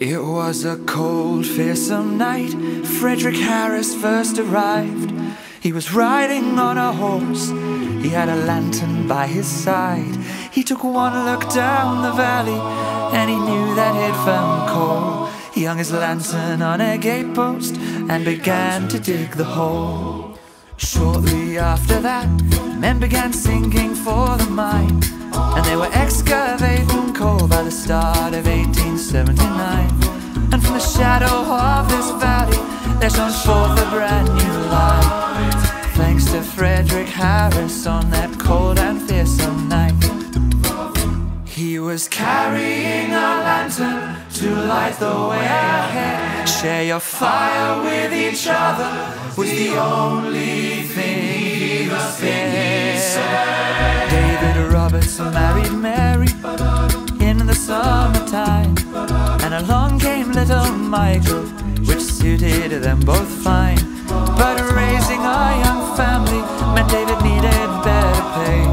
It was a cold, fearsome night. Fredrick Harris first arrived. He was riding on a horse. He had a lantern by his side. He took one look down the valley, and he knew that he'd found coal. He hung his lantern on a gatepost and began to dig the hole. Shortly after that, men began sinking for the mine, and they were excavating coal by the start of 1879. And from the shadow of this valley, there shone forth a brand new light, thanks to Fredrick Harris on that cold and fearsome night. He was carrying a lantern to light the way ahead. Share your fire with each other was the only thing he said. David Roberts married Mary in the summertime, and along came little Michael, which suited them both fine. But raising a young family meant David needed better pay,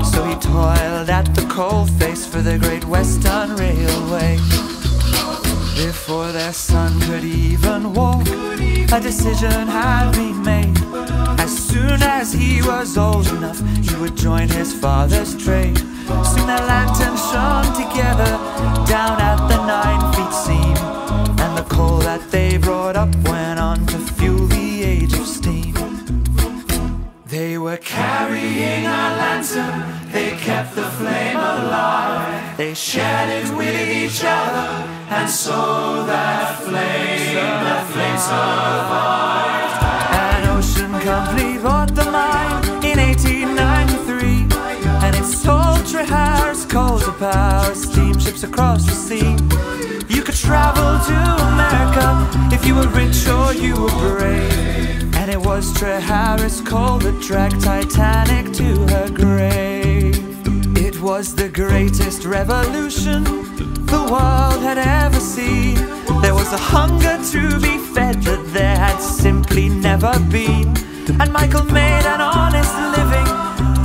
so he toiled at the coalface for the Great Western Railway. Before their son could even walk, a decision had been made. As soon as he was old enough, he would join his father's trade. Soon their lanterns shone together down at the 9 feet seam, and the coal that they brought up went on to fuel the age of steam. They were carrying a lantern, they kept the flame alive. They shared it with each other, and so that flame survived. An ocean company bought the mine in 1893, and it sold Treharris coal to power steamships across the sea. You could travel to America if you were rich or you were brave, and it was Treharris coal that dragged Titanic to her grave. It was the greatest revolution the world had ever seen. There was a hunger to be fed that there had simply never been, and Michael made an honest living,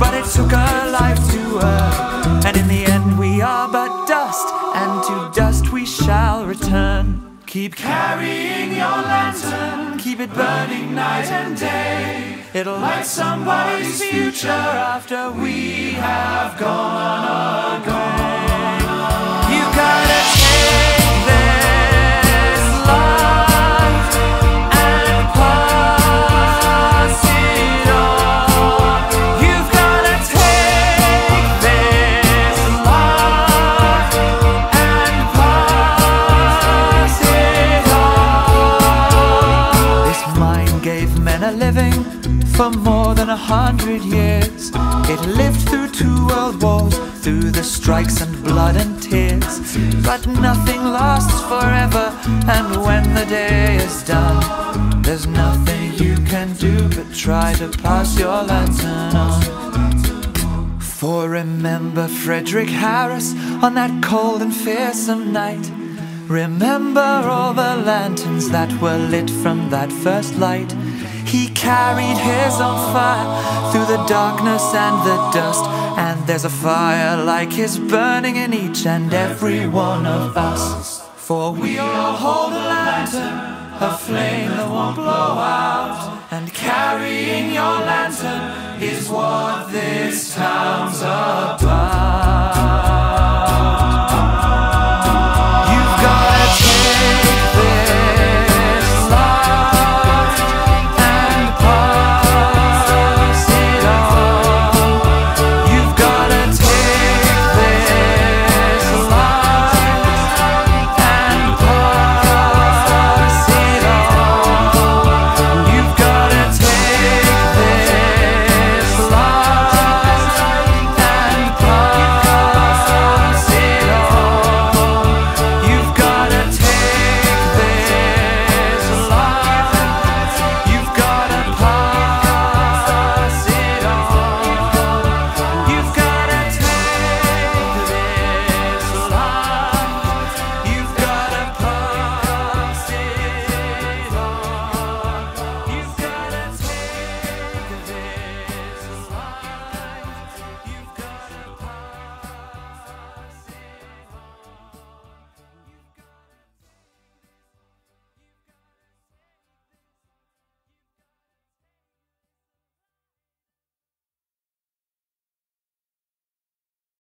but it took a life to earn. And in the end we are but dust, and to dust we shall return. Keep carrying your lantern, keep it burning night and day. It'll light somebody's future after we have gone away. You gotta take this life and pass it on. You've gotta take this life and pass it on. This mine gave men a living for more than 100 years. It lived through 2 world wars, through the strikes and blood and tears. But nothing lasts forever, and when the day is done, there's nothing you can do but try to pass your lantern on. For remember Fredrick Harris on that cold and fearsome night. Remember all the lanterns that were lit from that first light. He carried his own fire through the darkness and the dust, and there's a fire like his burning in each and every one of us. For we all hold a lantern, a flame that won't blow out, and carrying your lantern is what this town's